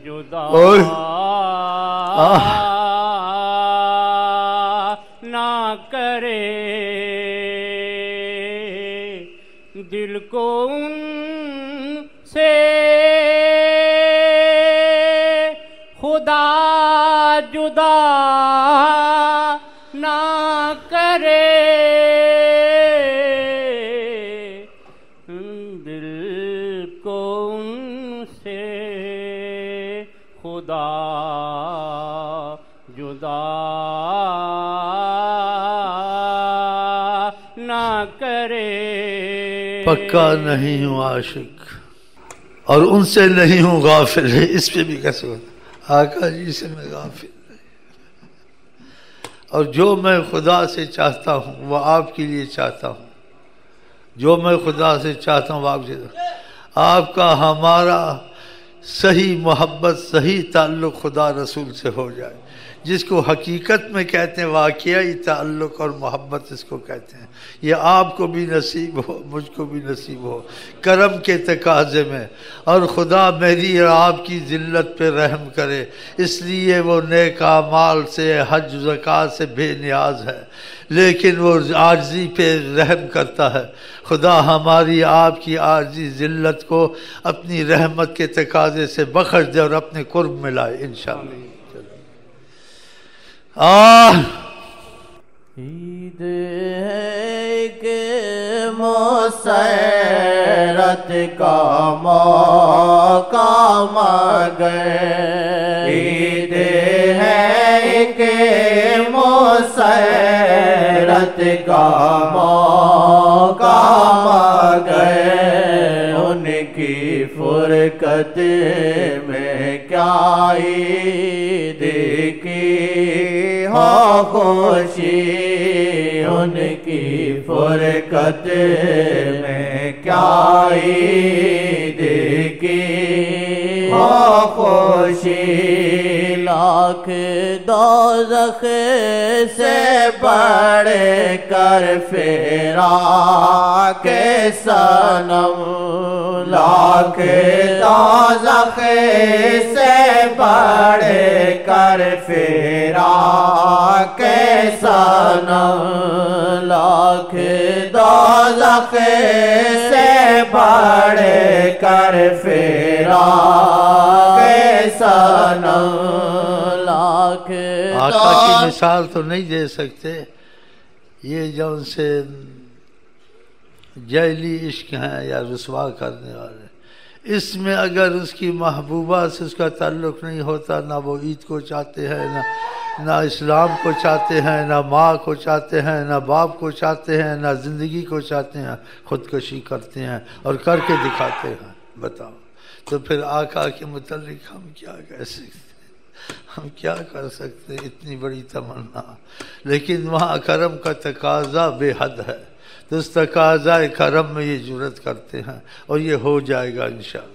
جدا نہ کرے دل کو ان سے خدا جدا نہ کرے دل کو ان سے خدا جدا نہ کرے. پکا نہیں ہوں عاشق اور ان سے نہیں ہوں غافل. اس پہ بھی کیسے ہوتا آقا جی سے میں غافل نہیں. اور جو میں خدا سے چاہتا ہوں وہ آپ کے لیے چاہتا ہوں. جو میں خدا سے چاہتا ہوں وہ آپ سے. آپ کا ہمارا صحیح محبت صحیح تعلق خدا رسول سے ہو جائے، جس کو حقیقت میں کہتے ہیں واقعی تعلق اور محبت اس کو کہتے ہیں. یہ آپ کو بھی نصیب ہو مجھ کو بھی نصیب ہو کرم کے تقاضے میں. اور خدا میری اور آپ کی ذلت پہ رحم کرے، اس لیے وہ نیک اعمال سے حج زکوٰۃ سے بے نیاز ہے لیکن وہ عاجزی پہ رحم کرتا ہے. خدا ہماری آپ کی عاجزی ذلت کو اپنی رحمت کے تقاضے سے بخش دے اور اپنے قرب میں لائے انشاءاللہ. عید ہے کہ مسرت کا موقع مگر، عید ہے کہ مسرت کا موقع مگر، ان کی فرقت میں کیا عید کی ہو خوشی، ان کی فرقت میں کیا عید کی ہو خوشی. لاکھ دوزخ سے بڑھ کر فراق کے صنم، لاکھ دوزخ سے بڑھ کر فراق کے صنم، لاکھ دوزخ سے بڑھ کر فراق کے صنم، لاکھ. آقا کی مثال تو نہیں دے سکتے، یہ جو ان سے جعلی عشق ہیں یا رسوا کرنے والے. اس میں اگر اس کی محبوبہ سے اس کا تعلق نہیں ہوتا، نہ وہ عید کو چاہتے ہیں، نہ اسلام کو چاہتے ہیں، نہ ماں کو چاہتے ہیں، نہ باپ کو چاہتے ہیں، نہ زندگی کو چاہتے ہیں، خودکشی کرتے ہیں اور کر کے دکھاتے ہیں. بتاؤ تو پھر آقا کے متعلق ہم کیا کہہ سکتے ہیں؟ ہم کیا کر سکتے ہیں؟ اتنی بڑی تمنا، لیکن وہاں کرم کا تقاضا بے حد ہے، تو اس تقاضا کرم میں یہ جرت کرتے ہیں اور یہ ہو جائے گا انشاءاللہ.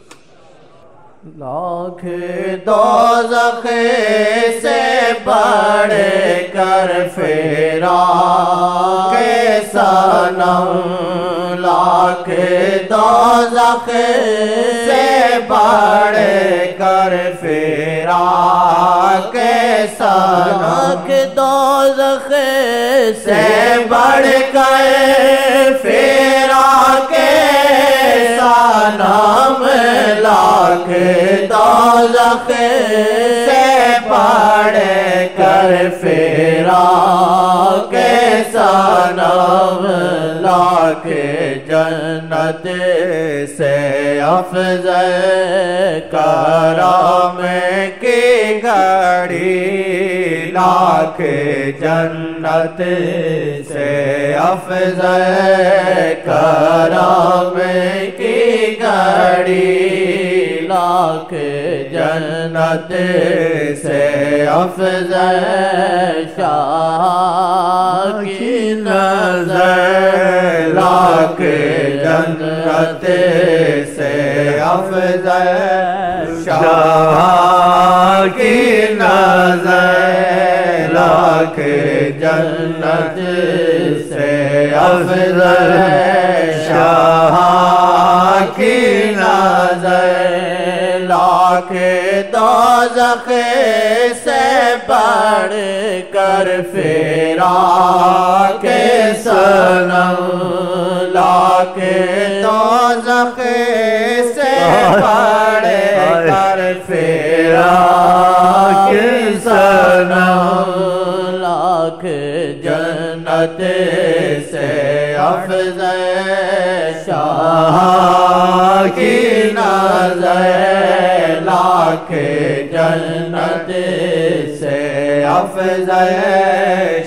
لاکھ دوزخ سے بڑھ کر فراق کے صنم، لاکھ دوزخ سے بڑھ کر فراق کے صنم، لاکھ دوزخ سے بڑھ کر فراق کے صنم، لاکھ دوزخ سے بڑھ کر فراق کے صنم، لاکھ جنت سے افضل کرم کی گھڑی، لاکھ جنت سے افضل کرم کی گھڑی، لاکھ جنت سے افضل شاہ کی نظر، لاکھ جنت سے افضل شاہ کی نظر، لاکھ جنت سے افضل شاہ کی نظر، دوزخ سے بڑھ کر فراق صنم، لاکھ دوزخ سے بڑھ کر فراق صنم، لاکھ جنت سے افضل شاہ کی نظر، لاکھ جنت سے افضل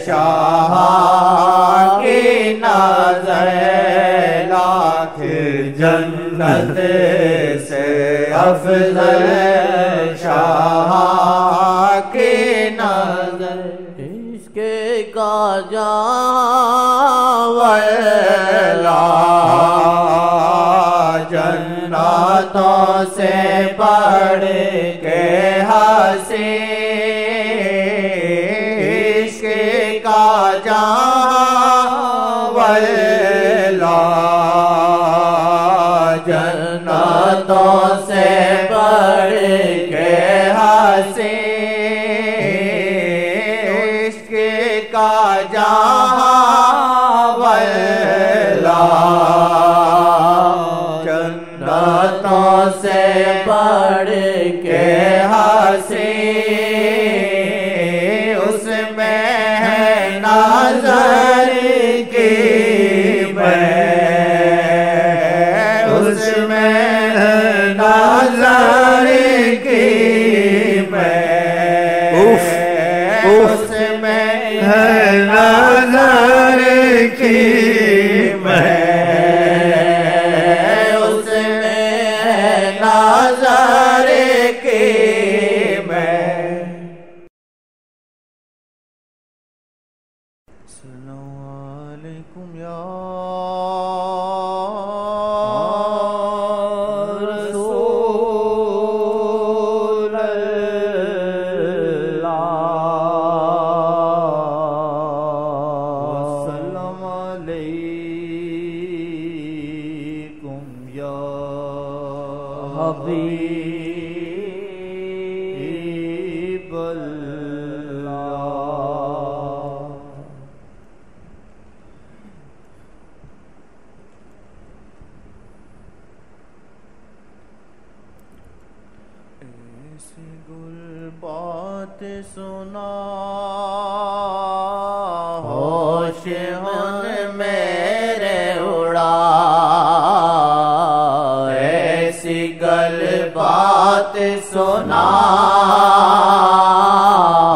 شاہ کی نظر، لاکھ جنت سے افضل شاہ کی نظر، عشق کا جاولا جنتوں سے بڑھ کے حسین، عشق کا جاولا جنتوں سے بڑھ کے حسین، عشق کا جاولا جنتوں سے بڑھ کے حسین، اس میں ہے نظر کی میں، اس میں ہے نظر کی میں، اس میں ہے نظر کی میں، نظر کی میں۔ السلام علیکم یا رسول اللہ، السلام علیکم یا حبیب اللہ۔ ایسی گل بات سنا ہوش من میرے اڑا، ایسی گل بات سنا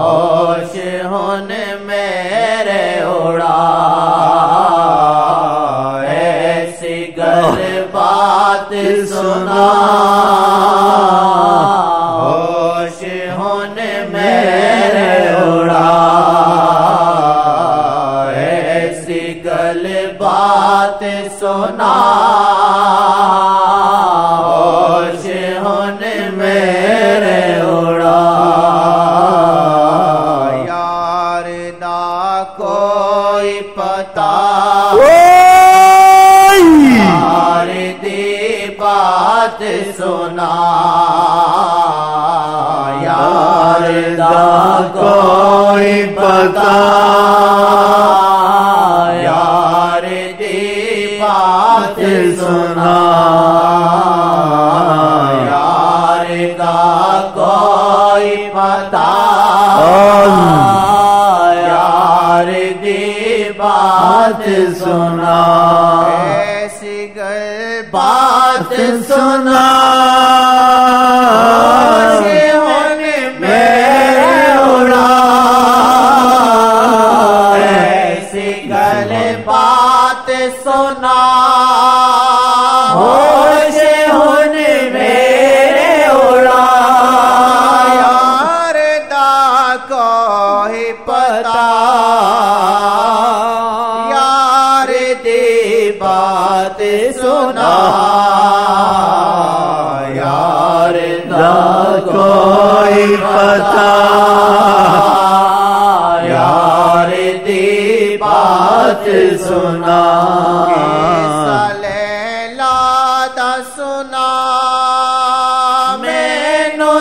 ہوش ہن میرے اڑا، ایسی گل بات سنا ہوش ہن میرے اڑا، ایسی گل بات سنا ہوش ہن میرے اڑا، یار دا کوئی پتا یار دی بات سنا، یار دا کوئی پتا یار دی بات سنا، یار دا کوئی پتا یار دی بات سنا، ایسی گل بات سنا ہن میرے اڑا، ایسی گل بات سنا ہوش ہن میرے اڑا، یار دا کوئی پتا یار دی بات سنا، یار دا کوئی پتا یار دی بات سنا، لیلا دا سنا مینوں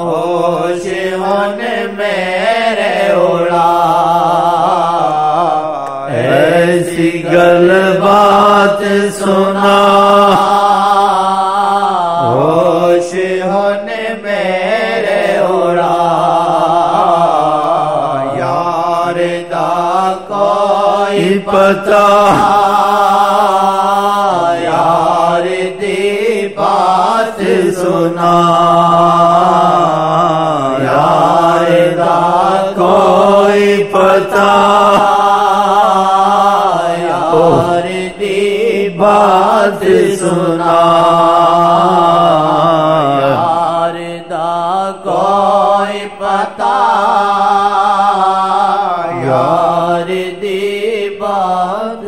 ہوش ہن میرے اڑا ایسی گل بات سنا ہوش ہن میرے اڑا یار دا کوئی پتا یار دی بات سنا یار دا کوئی پتا یار دی بات سنا یار دا کوئی پتا یار دی بات